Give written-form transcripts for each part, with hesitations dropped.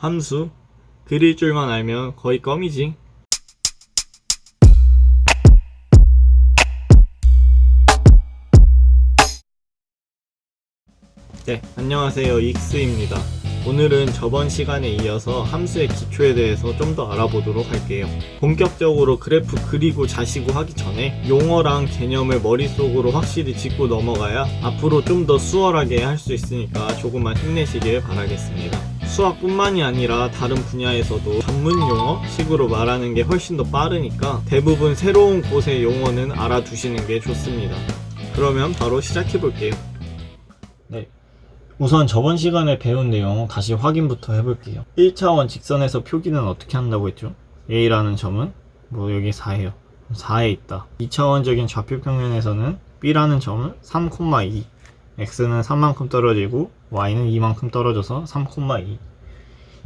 함수 그릴 줄만 알면 거의 껌이지. 네, 안녕하세요. 익스입니다. 오늘은 저번 시간에 이어서 함수의 기초에 대해서 좀 더 알아보도록 할게요. 본격적으로 그래프 그리고 자시고 하기 전에 용어랑 개념을 머릿속으로 확실히 짚고 넘어가야 앞으로 좀 더 수월하게 할 수 있으니까 조금만 힘내시길 바라겠습니다. 수학뿐만이 아니라 다른 분야에서도 전문 용어식으로 말하는 게 훨씬 더 빠르니까 대부분 새로운 곳의 용어는 알아두시는 게 좋습니다. 그러면 바로 시작해 볼게요. 네. 우선 저번 시간에 배운 내용 다시 확인부터 해볼게요. 1차원 직선에서 표기는 어떻게 한다고 했죠? A라는 점은 여기 4예요. 4에 있다. 2차원적인 좌표평면에서는 B라는 점은 3,2, X는 3만큼 떨어지고 Y는 2만큼 떨어져서 3,2.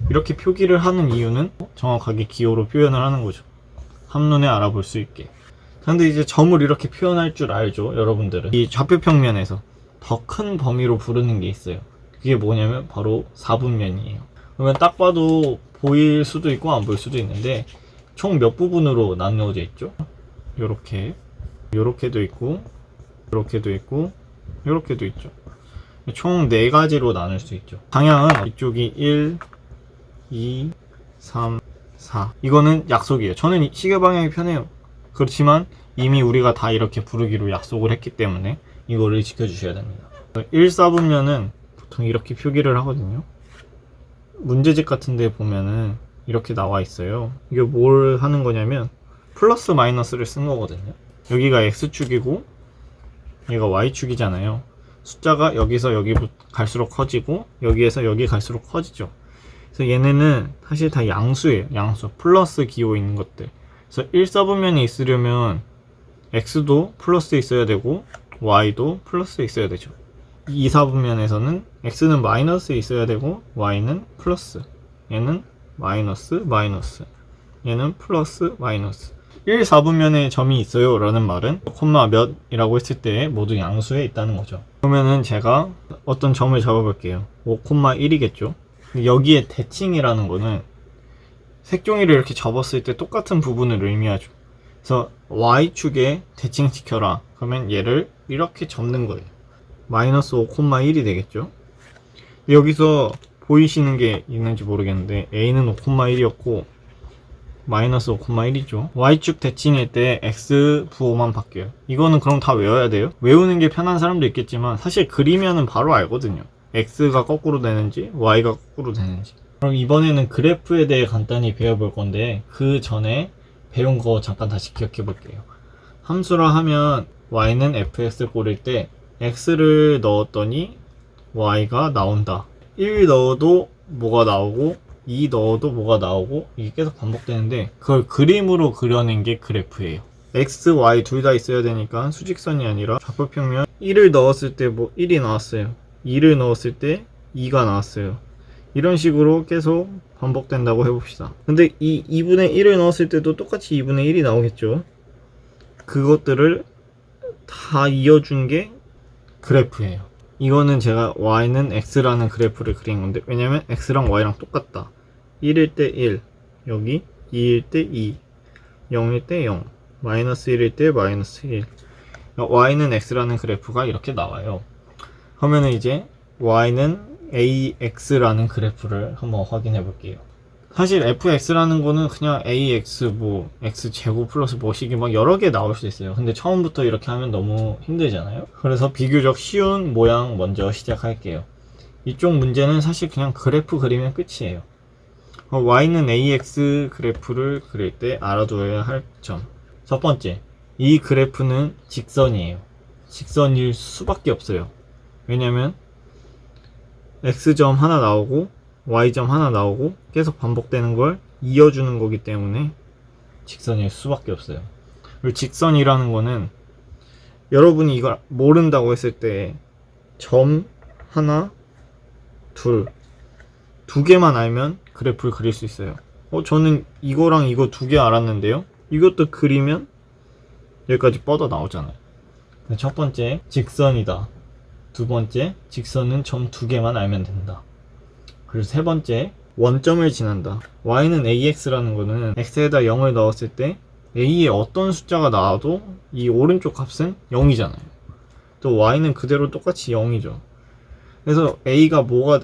이렇게 표기를 하는 이유는 정확하게 기호로 표현을 하는 거죠. 한눈에 알아볼 수 있게. 근데 이제 점을 이렇게 표현할 줄 알죠, 여러분들은. 이 좌표평면에서 더 큰 범위로 부르는 게 있어요. 그게 뭐냐면 바로 4분면이에요. 그러면 딱 봐도 보일 수도 있고 안 보일 수도 있는데 총 몇 부분으로 나누어져 있죠? 요렇게도 있고 요렇게도 있고 요렇게도 있죠. 총 4가지로 나눌 수 있죠. 방향은 이쪽이 1, 2, 3, 4. 이거는 약속이에요. 저는 시계 방향이 편해요. 그렇지만 이미 우리가 다 이렇게 부르기로 약속을 했기 때문에 이거를 지켜주셔야 됩니다. 1, 4분면은 보통 이렇게 표기를 하거든요. 문제집 같은 데 보면은 이렇게 나와 있어요. 이게 뭘 하는 거냐면 플러스 마이너스를 쓴 거거든요. 여기가 X축이고 얘가 Y축이잖아요. 숫자가 여기서 여기 갈수록 커지고 여기에서 여기 갈수록 커지죠. 그래서 얘네는 사실 다 양수예요. 양수. 플러스 기호 있는 것들. 그래서 1, 4분면이 있으려면 X도 플러스 있어야 되고 Y도 플러스 있어야 되죠. 2, 4분면에서는 X는 마이너스 있어야 되고 Y는 플러스, 얘는 마이너스 마이너스, 얘는 플러스 마이너스. 1, 4분면에 점이 있어요 라는 말은 콤마 몇 이라고 했을 때 모두 양수에 있다는 거죠. 그러면은 제가 어떤 점을 잡아볼게요. 5,1이겠죠. 여기에 대칭이라는 거는 색종이를 이렇게 접었을 때 똑같은 부분을 의미하죠. 그래서 Y축에 대칭시켜라. 그러면 얘를 이렇게 접는 거예요. 마이너스 5,1이 되겠죠. 여기서 보이시는 게 있는지 모르겠는데 A는 5,1이었고 마이너스 5,1이죠. Y축 대칭일 때 X 부호만 바뀌어요. 이거는 그럼 다 외워야 돼요? 외우는 게 편한 사람도 있겠지만 사실 그리면은 바로 알거든요. X가 거꾸로 되는지 Y가 거꾸로 되는지. 그럼 이번에는 그래프에 대해 간단히 배워볼 건데 그 전에 배운 거 잠깐 다시 기억해 볼게요. 함수라 하면 Y는 fx 꼴일 때 X를 넣었더니 Y가 나온다. 1 넣어도 뭐가 나오고 2 넣어도 뭐가 나오고 이게 계속 반복되는데 그걸 그림으로 그려낸 게 그래프예요. X, Y 둘 다 있어야 되니까 수직선이 아니라 좌표평면 1을 넣었을 때 1이 나왔어요. 2를 넣었을 때 2가 나왔어요. 이런 식으로 계속 반복된다고 해봅시다. 근데 이 2분의 1을 넣었을 때도 똑같이 2분의 1이 나오겠죠. 그것들을 다 이어준 게 그래프예요. 이거는 제가 Y는 X라는 그래프를 그린 건데 왜냐면 X랑 Y랑 똑같다. 1일 때 1, 여기 2일 때 2, 0일 때 0, 마이너스 1일 때 마이너스 1. Y는 X라는 그래프가 이렇게 나와요. 그러면 이제 Y는 AX라는 그래프를 한번 확인해 볼게요. 사실 fx라는 거는 그냥 ax x제곱 플러스 뭐식이 막 여러 개 나올 수 있어요. 근데 처음부터 이렇게 하면 너무 힘들잖아요. 그래서 비교적 쉬운 모양 먼저 시작할게요. 이쪽 문제는 사실 그냥 그래프 그리면 끝이에요. y는 ax 그래프를 그릴 때 알아두어야 할 점. 첫 번째, 이 그래프는 직선이에요. 직선일 수밖에 없어요. 왜냐면 x점 하나 나오고 y점 하나 나오고 계속 반복되는 걸 이어주는 거기 때문에 직선일 수밖에 없어요. 그리고 직선이라는 거는 여러분이 이걸 모른다고 했을 때 점 하나, 두 개만 알면 그래프를 그릴 수 있어요. 저는 이거랑 이거 2개 알았는데요. 이것도 그리면 여기까지 뻗어 나오잖아요. 첫 번째, 직선이다. 두 번째, 직선은 점 2개만 알면 된다. 그리고 세 번째, 원점을 지난다. y는 ax라는 거는 x에다 0을 넣었을 때 a에 어떤 숫자가 나와도 이 오른쪽 값은 0이잖아요. 또 y는 그대로 똑같이 0이죠. 그래서 a가 뭐가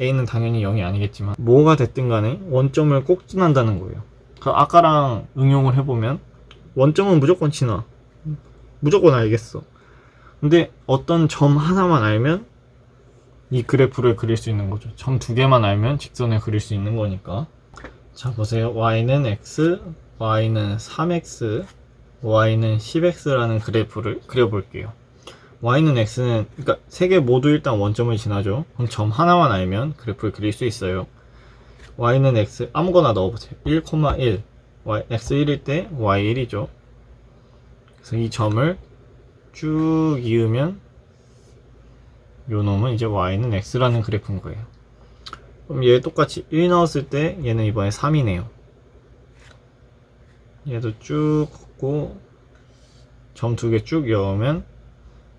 a는 당연히 0이 아니겠지만 뭐가 됐든 간에 원점을 꼭 지난다는 거예요. 아까랑 응용을 해보면 원점은 무조건 지나. 무조건 알겠어. 근데 어떤 점 하나만 알면 이 그래프를 그릴 수 있는 거죠. 점 두 개만 알면 직선을 그릴 수 있는 거니까. 자, 보세요. y는 x, y는 3x, y는 10x라는 그래프를 그려볼게요. y는 x는, 그러니까 세 개 모두 일단 원점을 지나죠. 그럼 점 하나만 알면 그래프를 그릴 수 있어요. y는 x, 아무거나 넣어보세요. 1,1, x 1일 때 y 1이죠. 그래서 이 점을 쭉 이으면 요 놈은 이제 y는 x라는 그래프인 거예요. 그럼 얘 똑같이 1 넣었을 때 얘는 이번에 3이네요. 얘도 쭉 걷고 점 두 개 쭉 넣으면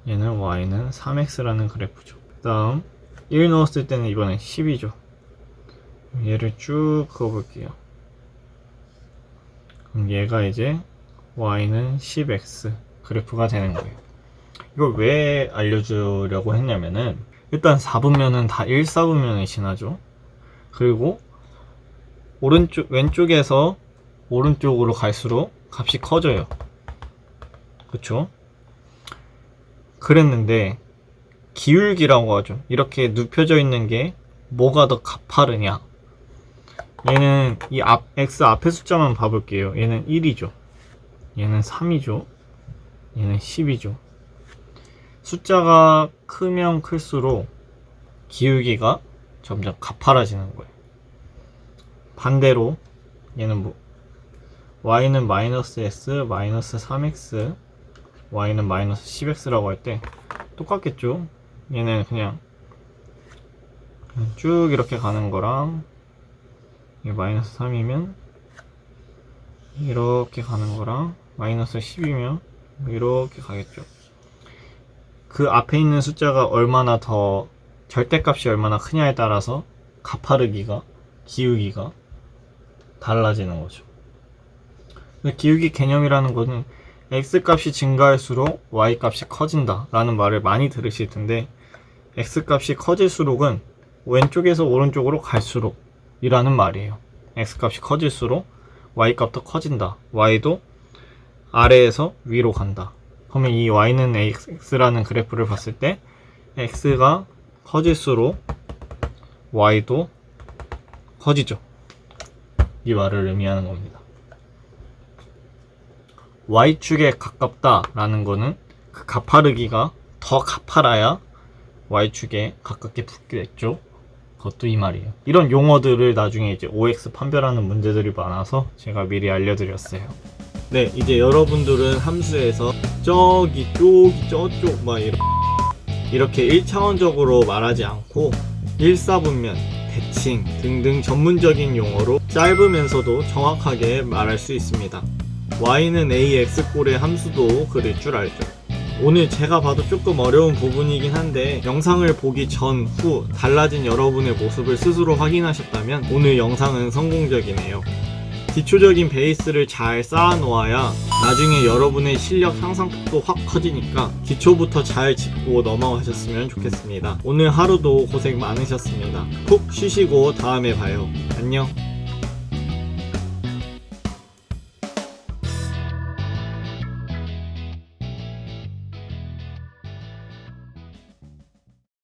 얘는 y는 3x라는 그래프죠. 그 다음 1 넣었을 때는 이번엔 10이죠. 얘를 쭉 그어볼게요. 그럼 얘가 이제 y는 10x 그래프가 되는 거예요. 이걸 왜 알려주려고 했냐면은 일단 4분면은 다 1사분면을 지나죠. 그리고 왼쪽에서 오른쪽으로 갈수록 값이 커져요. 그쵸? 그랬는데 기울기라고 하죠. 이렇게 눕혀져 있는 게 뭐가 더 가파르냐. 얘는 이 x 앞에 숫자만 봐볼게요. 얘는 1이죠. 얘는 3이죠. 얘는 10이죠. 숫자가 크면 클수록 기울기가 점점 가파라지는 거예요. 반대로 얘는 뭐 y는 마이너스 x, 마이너스 3x, y는 마이너스 10x라고 할 때 똑같겠죠? 얘는 그냥 쭉 이렇게 가는 거랑 이게 마이너스 3이면 이렇게 가는 거랑 마이너스 10이면 이렇게 가겠죠. 그 앞에 있는 숫자가 얼마나 더 절대값이 얼마나 크냐에 따라서 가파르기가 기울기가 달라지는 거죠. 기울기 개념이라는 거는 x 값이 증가할수록 y 값이 커진다 라는 말을 많이 들으실 텐데 x 값이 커질수록은 왼쪽에서 오른쪽으로 갈수록 이라는 말이에요. x 값이 커질수록 y 값도 커진다. y도 아래에서 위로 간다. 그러면 이 y는 x라는 그래프를 봤을 때 x가 커질수록 y도 커지죠. 이 말을 의미하는 겁니다. y축에 가깝다 라는 거는 그 가파르기가 더 가파라야 y축에 가깝게 붙겠죠. 그것도 이 말이에요. 이런 용어들을 나중에 이제 OX 판별하는 문제들이 많아서 제가 미리 알려드렸어요. 네, 이제 여러분들은 함수에서 저기 저쪽 막 이렇게 1차원적으로 말하지 않고 1사분면, 대칭 등등 전문적인 용어로 짧으면서도 정확하게 말할 수 있습니다. y는 ax꼴의 함수도 그릴 줄 알죠. 오늘 제가 봐도 조금 어려운 부분이긴 한데 영상을 보기 전, 후 달라진 여러분의 모습을 스스로 확인하셨다면 오늘 영상은 성공적이네요. 기초적인 베이스를 잘 쌓아 놓아야 나중에 여러분의 실력 향상폭도 확 커지니까 기초부터 잘 짚고 넘어가셨으면 좋겠습니다. 오늘 하루도 고생 많으셨습니다. 푹 쉬시고 다음에 봐요. 안녕.